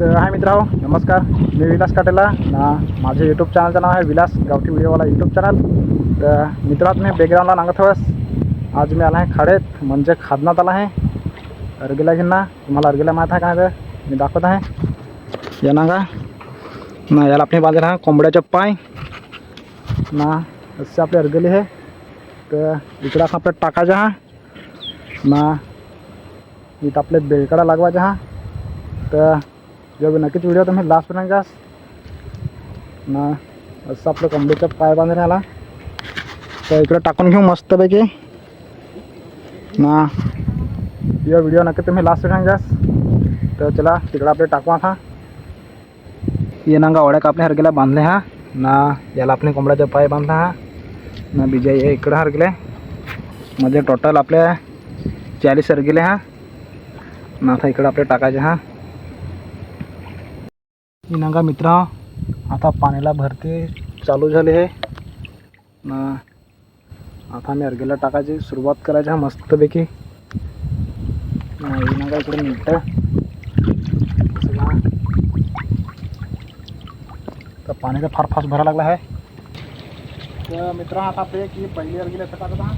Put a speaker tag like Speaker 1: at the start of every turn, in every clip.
Speaker 1: तर हाय मित्रांनो, नमस्कार. मी विलास काटेला ना. माझे यूट्यूब चॅनलचं नाव आहे विलास गावठी व्हिडिओवाला यूट्यूब चॅनल. तर मित्रांनो, तुम्ही बॅकग्राऊंडला नांगत हवस. आज मी आला आहे खाडेत, म्हणजे खादनात आला आहे अर्गेला घेणं. तुम्हाला अर्गेला माहीत आहे काय? तर मी दाखवत आहे. या नांगा ना, याला आपण बांधले हा कोंबड्याचे पाय ना. असे आपले अर्गेले आहे. तर इकडं असं आपल्या टाकायचं हा ना. इथं आपले बेलकडा लागवायचा हा. तर जो नक्कीच व्हिडिओ तुम्ही लास्टपर्यंत जास ना. असं आपलं कोंबडीचं पाय बांधून आला. तर इकडे टाकून घेऊ मस्तपैकी ना. यो व्हिडिओ नक्की तुम्ही लास्टपर्यंत जास. तर चला तिकडं आपले टाकू आता. ये नांगा ओढ्या आपल्या हरगेला बांधले हा ना. याला आपण कोंबड्याचा पाय बांधला हा ना. बीजा ये इकडं हरगेले म्हणजे टोटल आपल्या 40 हरगेले हा ना. आता इकडं आपले टाकायचे हा. ही नांगा मित्र आता पाण्याला भरती चालू झाली आहे ना. आता मी अर्गेला टाकायची सुरुवात करायची हा मस्तपैकी. ही नांगा इकडे मिळतं तर पाण्याचा फार फास्ट भरायला लागला आहे. तर मित्र आता आपले की पहिली अर्गेला टाकत हा.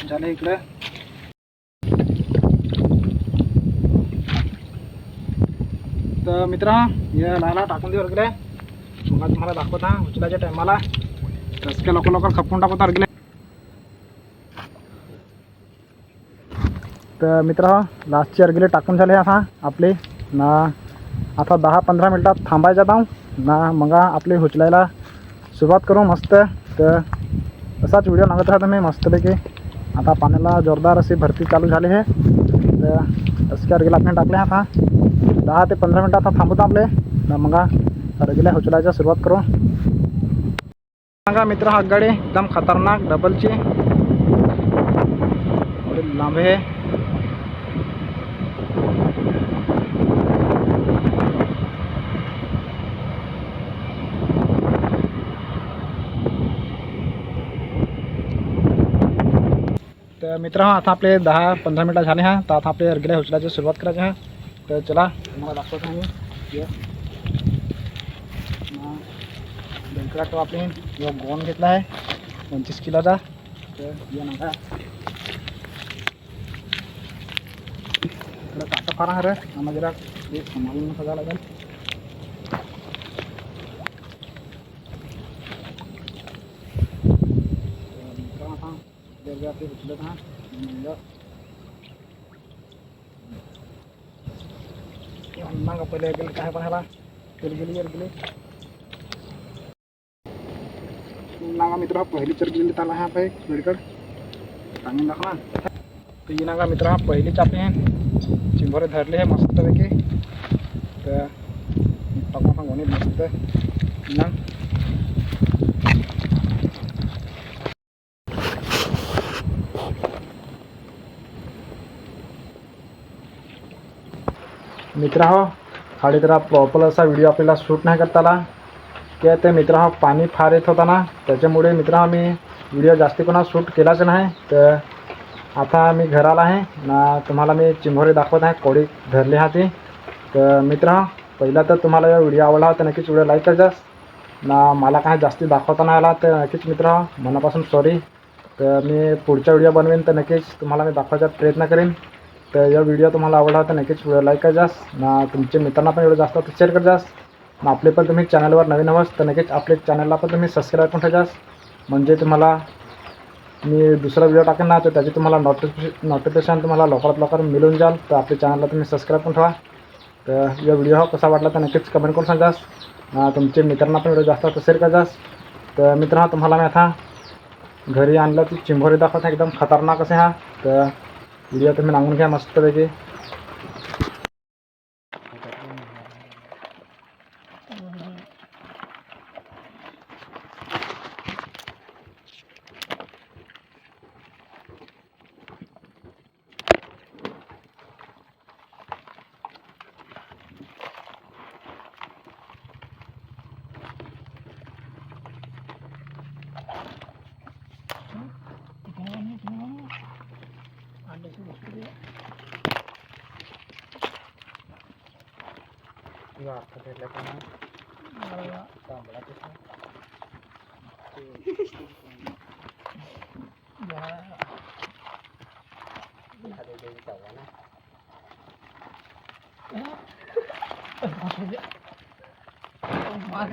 Speaker 1: झाले इकडे. तर मित्र या लाला टाकून दे अर्गेले. मग तुम्हाला दाखवत हा उचलाच्या टायमाला रस्के लवकर खपून टाकत अर्गेले. तर मित्र लास्टचे अर्गेले टाकून झाले आता आपले ना. आता 10-15 मिनटात थांबायचं जाऊ ना. मग आपले उचलायला सुरुवात करू मस्त. तर असाच व्हिडिओ लागत राहता मी मस्तपैकी. आता पाण्याला जोरदार अशी भरती चालू झाली आहे. तर असके अर्गेला आपण टाकले आता 10 ते 15 मिनटं आता थांबवतो आपले ना. मग अर्गेला उचलायला सुरुवात करू. सांगा मित्र हा गाडी एकदम खतरनाक डबलची लांब आहे. तर मित्र आता आपले 10-15 मिनटं झाले हा. तर आता आपले अर्गेला उचलायची सुरुवात करायची हा. तर चला तुम्हाला दाखवतो मी. बेलकडा तो आपण गोवन घेतला आहे 25 किलोचा. तर या नाका इकडं काटा फार आहे रे. आम्हाला जरा ते सांभाळून सजावं लागेल. आपले उचलत हा मग पहिले गेले काय पाहायला गेली गेली नागा मित्र. पहिली चरगेली त्याला हा पाय बेडकड सांगून दाखवा. तर ही नागा मित्र पहिलीच आपले चिंबोरे धरले आहे मस्तपैकी. तर टाकून गोणीत मस्त ना. मित्र हो खाली तर प्रॉपर असा व्हिडिओ आपल्याला शूट नाही करता आला. की ते मित्र हा पाणी फार येत होता ना. त्याच्यामुळे मित्र आम्ही व्हिडिओ जास्ती कोणा शूट केलाच नाही. तर आता मी घराला आहे ना. तुम्हाला मी चिंबोरे दाखवत आहे कोडी धरली हा ती. तर मित्र पहिला तर तुम्हाला या व्हिडिओ आवडला तर नक्कीच व्हिडिओ लाईक करजास ना. मला काय जास्ती दाखवता नाही आला तर नक्कीच मित्र मनापासून सॉरी. तर मी पुढचा व्हिडिओ बनवेन तर नक्कीच तुम्हाला मी दाखवायचा प्रयत्न करेन. तर या व्हिडिओ तुम्हाला आवडला तर नक्कीच व्हिडिओ लाईक करजास ना. तुमच्या मित्रांना पण व्हिडिओ जास्त शेअर करजास ना. आपले पण तुम्ही चॅनलवर नवीन हवंस तर नक्कीच आपल्या चॅनलला पण तुम्ही सबस्क्राईब पण ठेवजास. म्हणजे तुम्हाला मी दुसरा व्हिडिओ टाकेन ना तर त्याची तुम्हाला नोटिफिकेशन तुम्हाला लवकरात मिळून जाल. तर आपल्या चॅनलला तुम्ही सबस्क्राईब पण ठेवा. तर या व्हिडिओ कसा वाटला तर नक्कीच कमेंट करून सांगास ना. तुमच्या मित्रांना पण व्हिडिओ जास्त शेअर करजास. तर मित्रांनो तुम्हाला मी आता घरी आणलं ती चिंबोरी दाखवत एकदम खतरनाक असे हा. तर व्हिडिओ तुम्ही नांगून घ्या मस्तपैकी. आता भेटलं का ना तांबडा कसा
Speaker 2: मार